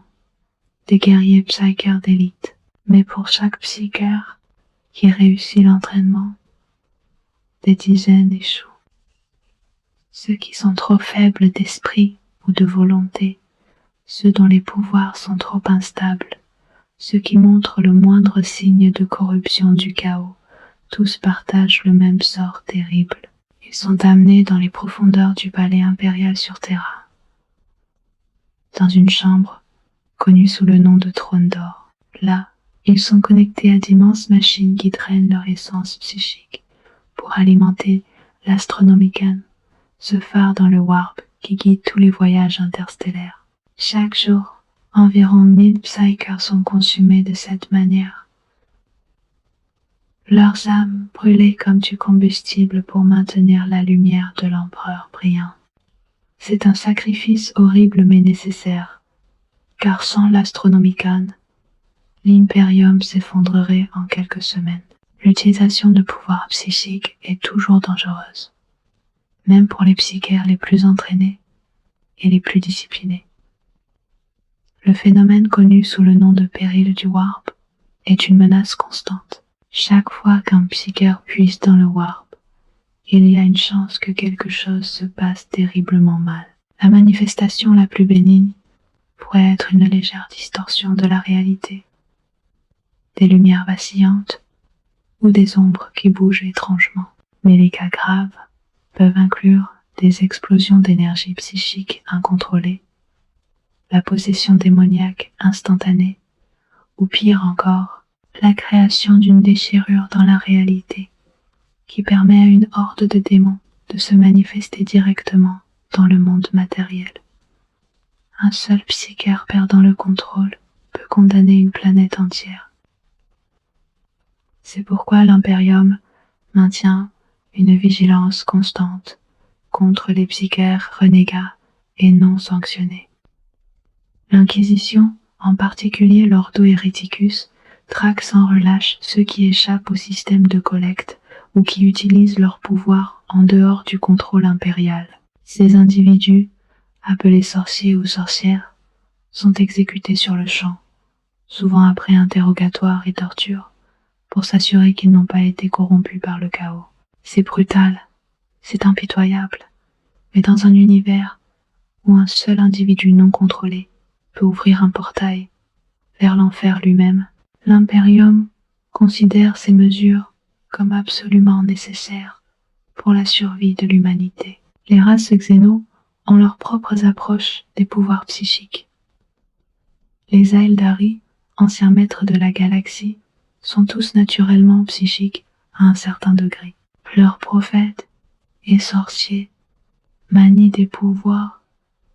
des guerriers psychères d'élite. Mais pour chaque psychère qui réussit l'entraînement, des dizaines échouent. Ceux qui sont trop faibles d'esprit ou de volonté, ceux dont les pouvoirs sont trop instables, ceux qui montrent le moindre signe de corruption du chaos, tous partagent le même sort terrible. Ils sont amenés dans les profondeurs du palais impérial sur Terra, dans une chambre connue sous le nom de Trône d'Or. Là, ils sont connectés à d'immenses machines qui drainent leur essence psychique pour alimenter l'Astronomicon, ce phare dans le warp qui guide tous les voyages interstellaires. Chaque jour, environ 1000 psychers sont consumés de cette manière. Leurs âmes brûlées comme du combustible pour maintenir la lumière de l'empereur brillant. C'est un sacrifice horrible mais nécessaire, car sans l'Astronomicon, l'Imperium s'effondrerait en quelques semaines. L'utilisation de pouvoirs psychiques est toujours dangereuse, même pour les psychères les plus entraînés et les plus disciplinés. Le phénomène connu sous le nom de péril du warp est une menace constante. Chaque fois qu'un psychère puise dans le warp, il y a une chance que quelque chose se passe terriblement mal. La manifestation la plus bénigne pourrait être une légère distorsion de la réalité, des lumières vacillantes ou des ombres qui bougent étrangement. Mais les cas graves peuvent inclure des explosions d'énergie psychique incontrôlées, la possession démoniaque instantanée, ou pire encore, la création d'une déchirure dans la réalité qui permet à une horde de démons de se manifester directement dans le monde matériel. Un seul psychère perdant le contrôle peut condamner une planète entière. C'est pourquoi l'Imperium maintient une vigilance constante contre les psychères renégats et non sanctionnés. L'Inquisition, en particulier l'Ordo Hereticus, traque sans relâche ceux qui échappent au système de collecte ou qui utilisent leur pouvoir en dehors du contrôle impérial. Ces individus, appelés sorciers ou sorcières, sont exécutés sur le champ, souvent après interrogatoire et torture, pour s'assurer qu'ils n'ont pas été corrompus par le chaos. C'est brutal, c'est impitoyable, mais dans un univers où un seul individu non contrôlé peut ouvrir un portail vers l'enfer lui-même, l'Imperium considère ces mesures comme absolument nécessaires pour la survie de l'humanité. Les races xéno ont leurs propres approches des pouvoirs psychiques. Les Aeldari, anciens maîtres de la galaxie, sont tous naturellement psychiques à un certain degré. Leurs prophètes et sorciers manient des pouvoirs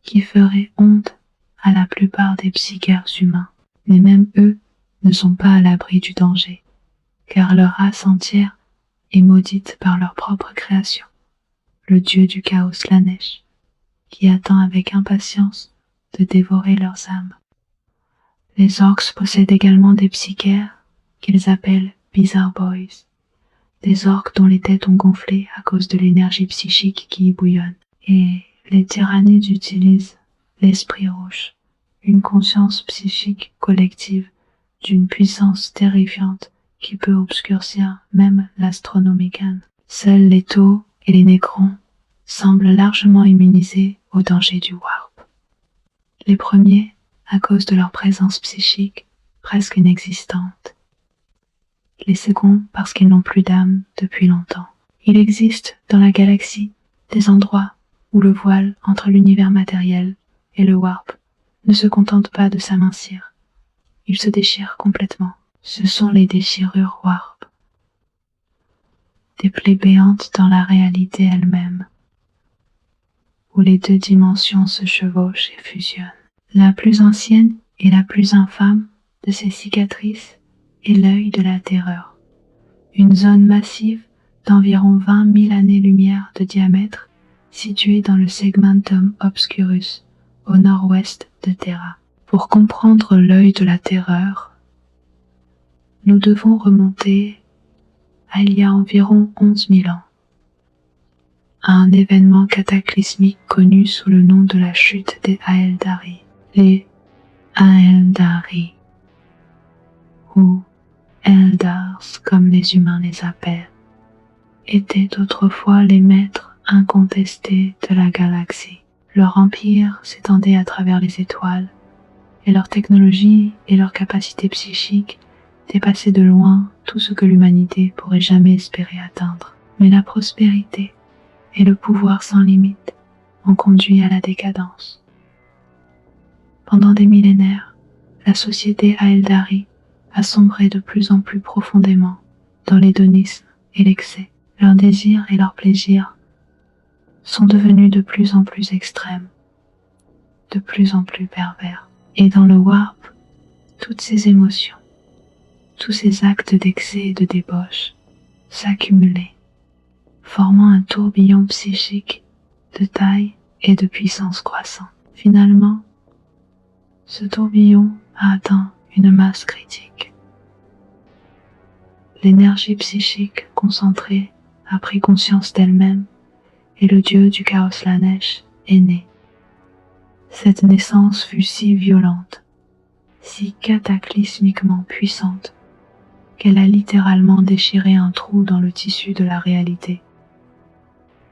qui feraient honte à la plupart des psychiatres humains. Mais même eux ne sont pas à l'abri du danger, car leur race entière est maudite par leur propre création, le dieu du chaos Slanesh, qui attend avec impatience de dévorer leurs âmes. Les orques possèdent également des psychiatres qu'ils appellent Bizarre Boys, des orques dont les têtes ont gonflé à cause de l'énergie psychique qui y bouillonne. Et les tyrannides utilisent l'esprit rouge, une conscience psychique collective d'une puissance terrifiante qui peut obscurcir même l'astronomicane. Seuls les taux et les nécrons semblent largement immunisés au danger du warp. Les premiers, à cause de leur présence psychique presque inexistante. Les seconds parce qu'ils n'ont plus d'âme depuis longtemps. Il existe dans la galaxie des endroits où le voile entre l'univers matériel et le warp ne se contente pas de s'amincir. Il se déchire complètement. Ce sont les déchirures warp. Des plaies béantes dans la réalité elle-même, où les deux dimensions se chevauchent et fusionnent. La plus ancienne et la plus infâme de ces cicatrices est l'œil de la terreur, une zone massive d'environ 20 000 années-lumière de diamètre située dans le segmentum obscurus, au nord-ouest de Terra. Pour comprendre l'œil de la terreur, nous devons remonter à il y a environ 11 000 ans, à un événement cataclysmique connu sous le nom de la chute des Aeldari. Les Aeldari, ou Eldars comme les humains les appellent, étaient autrefois les maîtres incontestés de la galaxie. Leur empire s'étendait à travers les étoiles, et leur technologie et leur capacité psychique dépassaient de loin tout ce que l'humanité pourrait jamais espérer atteindre. Mais la prospérité et le pouvoir sans limite ont conduit à la décadence. Pendant des millénaires, la société Aeldari a sombré de plus en plus profondément dans l'hédonisme et l'excès. Leurs désirs et leurs plaisirs sont devenus de plus en plus extrêmes, de plus en plus pervers. Et dans le warp, toutes ces émotions, tous ces actes d'excès et de débauche s'accumulaient, formant un tourbillon psychique de taille et de puissance croissante. Finalement, ce tourbillon a atteint une masse critique. L'énergie psychique concentrée a pris conscience d'elle-même et le dieu du chaos Slanesh est né. Cette naissance fut si violente, si cataclysmiquement puissante, qu'elle a littéralement déchiré un trou dans le tissu de la réalité.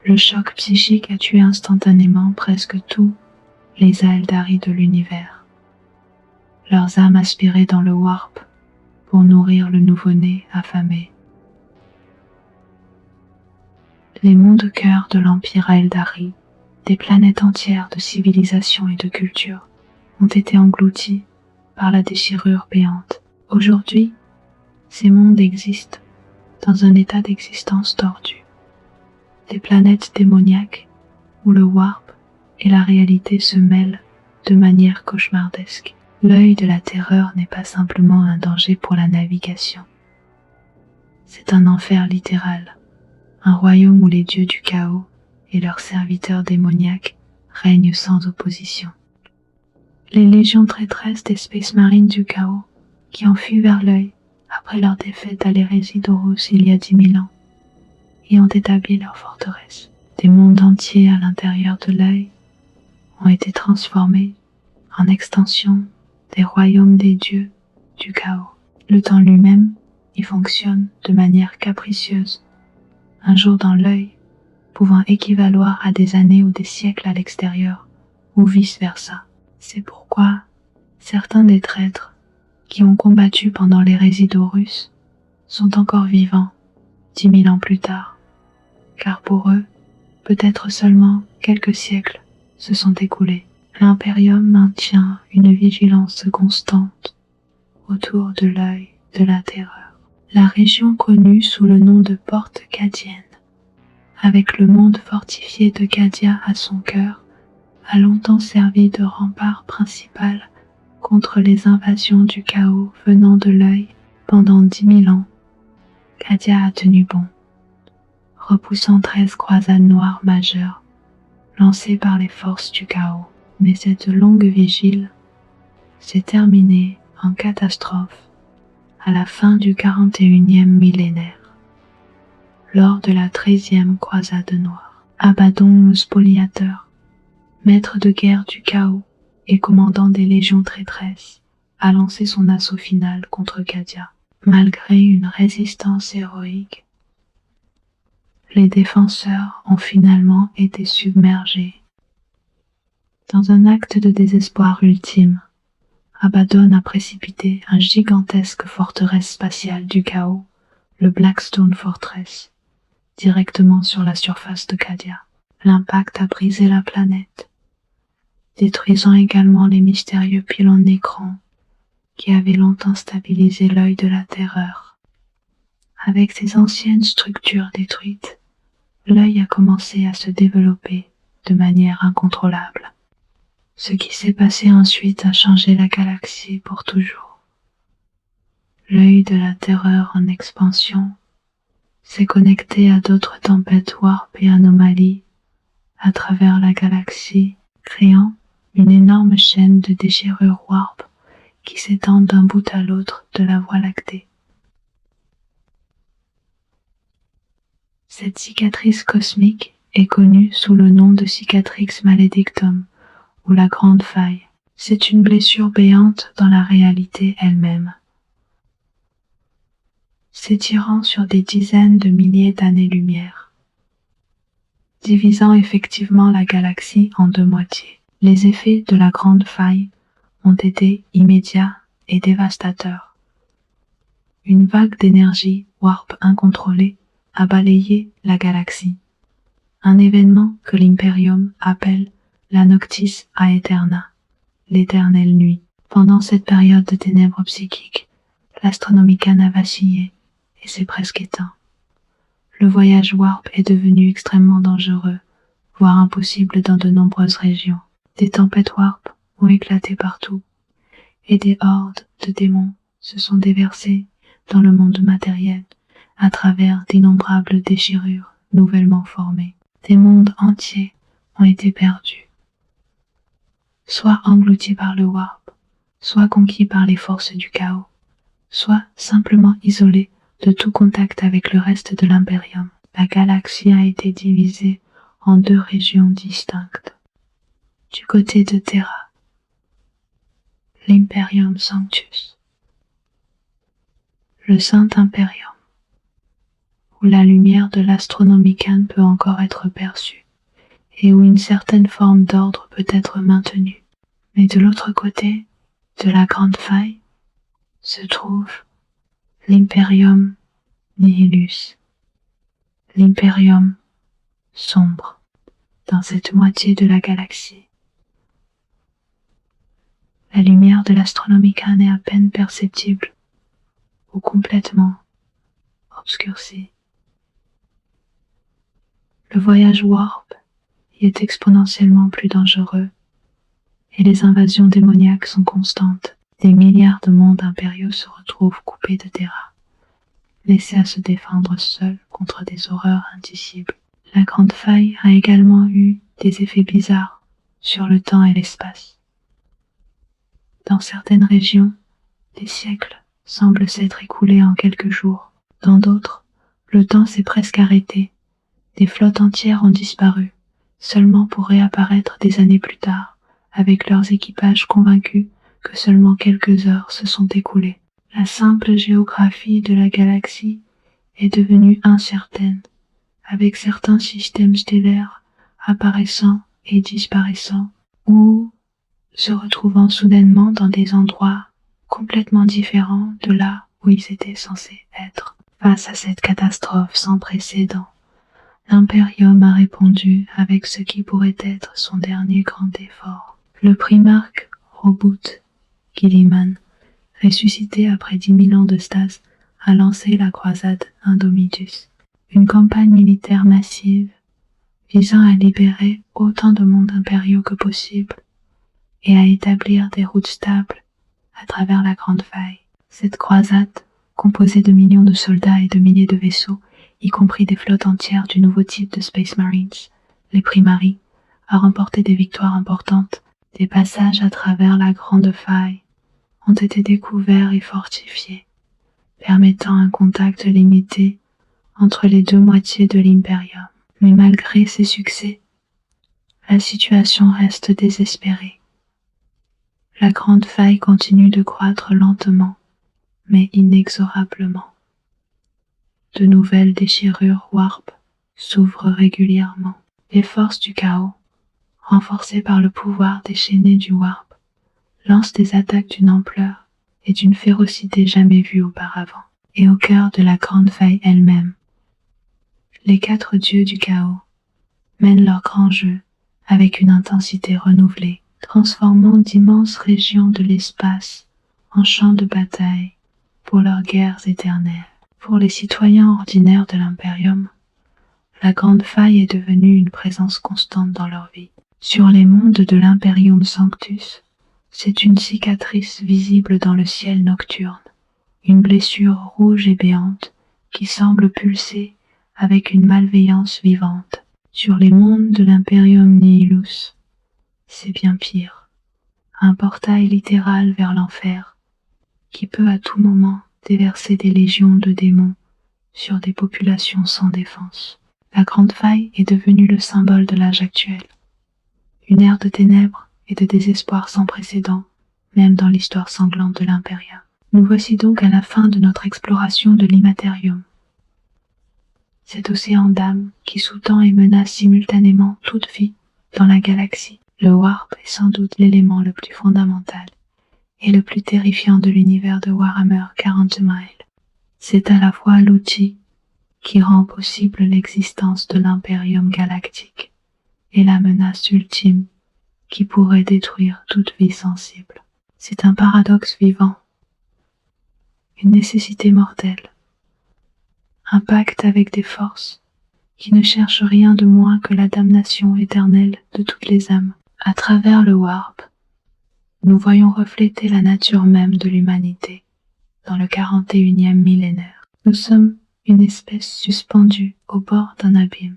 Le choc psychique a tué instantanément presque tous les Aeldari de l'univers. Leurs âmes aspiraient dans le warp pour nourrir le nouveau-né affamé. Les mondes cœurs de l'empire Aeldari, des planètes entières de civilisation et de culture, ont été engloutis par la déchirure béante. Aujourd'hui, ces mondes existent dans un état d'existence tordu. Des planètes démoniaques où le warp et la réalité se mêlent de manière cauchemardesque. L'œil de la terreur n'est pas simplement un danger pour la navigation. C'est un enfer littéral, un royaume où les dieux du chaos et leurs serviteurs démoniaques règnent sans opposition. Les légions traîtresses des Space Marines du chaos, qui ont fui vers l'œil après leur défaite à l'hérésie d'Horus il y a 10 000 ans, y ont établi leur forteresse. Des mondes entiers à l'intérieur de l'œil ont été transformés en extension des royaumes des dieux du chaos. Le temps lui-même y fonctionne de manière capricieuse, un jour dans l'œil pouvant équivaloir à des années ou des siècles à l'extérieur, ou vice-versa. C'est pourquoi certains des traîtres qui ont combattu pendant l'hérésie d'Horus sont encore vivants 10 000 ans plus tard, car pour eux, peut-être seulement quelques siècles se sont écoulés. L'Imperium maintient une vigilance constante autour de l'œil de la terreur. La région connue sous le nom de Porte Cadienne avec le monde fortifié de Cadia à son cœur, a longtemps servi de rempart principal contre les invasions du chaos venant de l'œil pendant 10 000 ans. Cadia a tenu bon, repoussant 13 croisades noires majeures lancées par les forces du chaos. Mais cette longue vigile s'est terminée en catastrophe à la fin du 41e millénaire, lors de la 13e croisade noire. Abaddon le spoliateur, maître de guerre du chaos et commandant des légions traîtresses, a lancé son assaut final contre Cadia. Malgré une résistance héroïque, les défenseurs ont finalement été submergés. Dans un acte de désespoir ultime, Abaddon a précipité une gigantesque forteresse spatiale du chaos, le Blackstone Fortress, directement sur la surface de Cadia. L'impact a brisé la planète, détruisant également les mystérieux pylônes d'écran qui avaient longtemps stabilisé l'œil de la terreur. Avec ces anciennes structures détruites, l'œil a commencé à se développer de manière incontrôlable. Ce qui s'est passé ensuite a changé la galaxie pour toujours. L'œil de la terreur en expansion s'est connecté à d'autres tempêtes warp et anomalies à travers la galaxie, créant une énorme chaîne de déchirures warp qui s'étend d'un bout à l'autre de la Voie lactée. Cette cicatrice cosmique est connue sous le nom de Cicatrix Maledictum ou la Grande Faille. C'est une blessure béante dans la réalité elle-même, s'étirant sur des dizaines de milliers d'années-lumière, divisant effectivement la galaxie en deux moitiés. Les effets de la Grande Faille ont été immédiats et dévastateurs. Une vague d'énergie warp incontrôlée a balayé la galaxie, un événement que l'Imperium appelle la Noctis Aeterna, l'éternelle nuit. Pendant cette période de ténèbres psychiques, l'Astronomican a vacillé et s'est presque éteint. Le voyage warp est devenu extrêmement dangereux, voire impossible dans de nombreuses régions. Des tempêtes warp ont éclaté partout, et des hordes de démons se sont déversés dans le monde matériel à travers d'innombrables déchirures nouvellement formées. Des mondes entiers ont été perdus, soit engloutis par le warp, soit conquis par les forces du chaos, soit simplement isolés de tout contact avec le reste de l'Imperium. La galaxie a été divisée en deux régions distinctes. Du côté de Terra, l'Imperium Sanctus, le Saint Imperium, où la lumière de l'Astronomican peut encore être perçue et où une certaine forme d'ordre peut être maintenue. Mais de l'autre côté de la Grande Faille se trouve l'Imperium Nihilus, l'Imperium sombre. Dans cette moitié de la galaxie, la lumière de l'Astronomican est à peine perceptible ou complètement obscurcie. Le voyage warp y est exponentiellement plus dangereux et les invasions démoniaques sont constantes. Des milliards de mondes impériaux se retrouvent coupés de Terra, laissés à se défendre seuls contre des horreurs indicibles. La Grande Faille a également eu des effets bizarres sur le temps et l'espace. Dans certaines régions, des siècles semblent s'être écoulés en quelques jours. Dans d'autres, le temps s'est presque arrêté. Des flottes entières ont disparu, seulement pour réapparaître des années plus tard, avec leurs équipages convaincus que seulement quelques heures se sont écoulées. La simple géographie de la galaxie est devenue incertaine, avec certains systèmes stellaires apparaissant et disparaissant, ou se retrouvant soudainement dans des endroits complètement différents de là où ils étaient censés être. Face à cette catastrophe sans précédent, l'Imperium a répondu avec ce qui pourrait être son dernier grand effort. Le primarque Roboute Guilliman, ressuscité après 10 000 ans de stase, a lancé la croisade Indomitus, Une campagne militaire massive visant à libérer autant de mondes impériaux que possible et à établir des routes stables à travers la Grande Faille. Cette croisade, composée de millions de soldats et de milliers de vaisseaux, y compris des flottes entières du nouveau type de Space Marines, les Primaris, a remporté des victoires importantes. Des passages à travers la Grande Faille ont été découverts et fortifiés, permettant un contact limité entre les deux moitiés de l'Imperium. Mais malgré ces succès, la situation reste désespérée. La Grande Faille continue de croître lentement, mais inexorablement. De nouvelles déchirures warp s'ouvrent régulièrement. Les forces du chaos, renforcées par le pouvoir déchaîné du warp, lancent des attaques d'une ampleur et d'une férocité jamais vues auparavant. Et au cœur de la Grande Faille elle-même, les 4 dieux du chaos mènent leur grand jeu avec une intensité renouvelée, transformant d'immenses régions de l'espace en champs de bataille pour leurs guerres éternelles. Pour les citoyens ordinaires de l'Imperium, la Grande Faille est devenue une présence constante dans leur vie. Sur les mondes de l'Imperium Sanctus, c'est une cicatrice visible dans le ciel nocturne, une blessure rouge et béante qui semble pulser avec une malveillance vivante. Sur les mondes de l'Imperium Nihilus, c'est bien pire. Un portail littéral vers l'enfer qui peut à tout moment déverser des légions de démons sur des populations sans défense. La Grande Faille est devenue le symbole de l'âge actuel. Une ère de ténèbres et de désespoir sans précédent, même dans l'histoire sanglante de l'Imperia. Nous voici donc à la fin de notre exploration de l'Immaterium. Cet océan d'âme qui sous-tend et menace simultanément toute vie dans la galaxie. Le warp est sans doute l'élément le plus fondamental et le plus terrifiant de l'univers de Warhammer 40 Miles. C'est à la fois l'outil qui rend possible l'existence de l'Imperium galactique et la menace ultime qui pourrait détruire toute vie sensible. C'est un paradoxe vivant, une nécessité mortelle, un pacte avec des forces qui ne cherchent rien de moins que la damnation éternelle de toutes les âmes. À travers le warp, nous voyons refléter la nature même de l'humanité dans le 41e millénaire. Nous sommes une espèce suspendue au bord d'un abîme,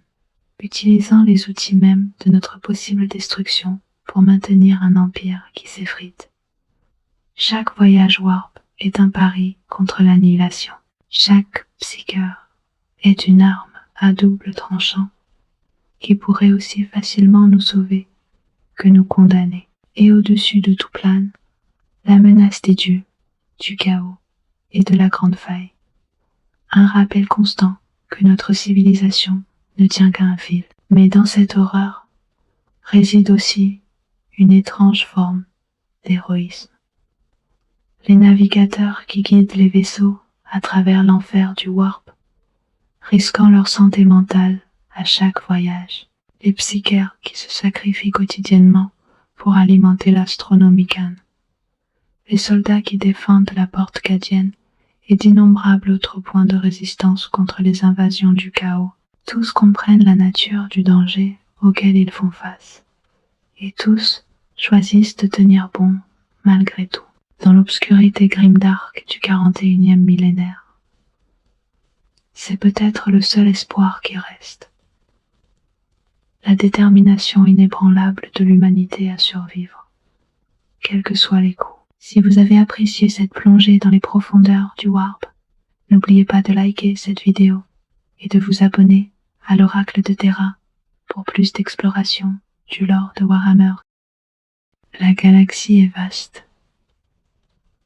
utilisant les outils mêmes de notre possible destruction pour maintenir un empire qui s'effrite. Chaque voyage warp est un pari contre l'annihilation. Chaque psycheur est une arme à double tranchant qui pourrait aussi facilement nous sauver que nous condamner. Et au-dessus de tout plane la menace des dieux, du chaos et de la Grande Faille. Un rappel constant que notre civilisation ne tient qu'à un fil. Mais dans cette horreur réside aussi une étrange forme d'héroïsme. Les navigateurs qui guident les vaisseaux à travers l'enfer du warp, risquant leur santé mentale à chaque voyage. Les psychères qui se sacrifient quotidiennement pour alimenter l'Astronomican. Les soldats qui défendent la porte cadienne et d'innombrables autres points de résistance contre les invasions du chaos. Tous comprennent la nature du danger auquel ils font face. Et tous choisissent de tenir bon malgré tout, dans l'obscurité grimdark du 41e millénaire. C'est peut-être le seul espoir qui reste. La détermination inébranlable de l'humanité à survivre, quels que soient les coûts. Si vous avez apprécié cette plongée dans les profondeurs du warp, n'oubliez pas de liker cette vidéo et de vous abonner à l'Oracle de Terra pour plus d'exploration du lore de Warhammer. La galaxie est vaste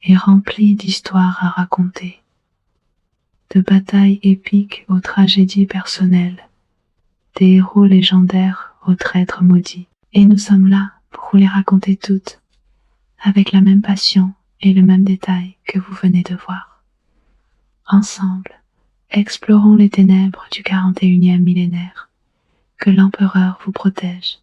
et remplie d'histoires à raconter, de batailles épiques aux tragédies personnelles, des héros légendaires aux traîtres maudits. Et nous sommes là pour vous les raconter toutes, avec la même passion et le même détail que vous venez de voir. Ensemble, explorons les ténèbres du 41e millénaire. Que l'Empereur vous protège.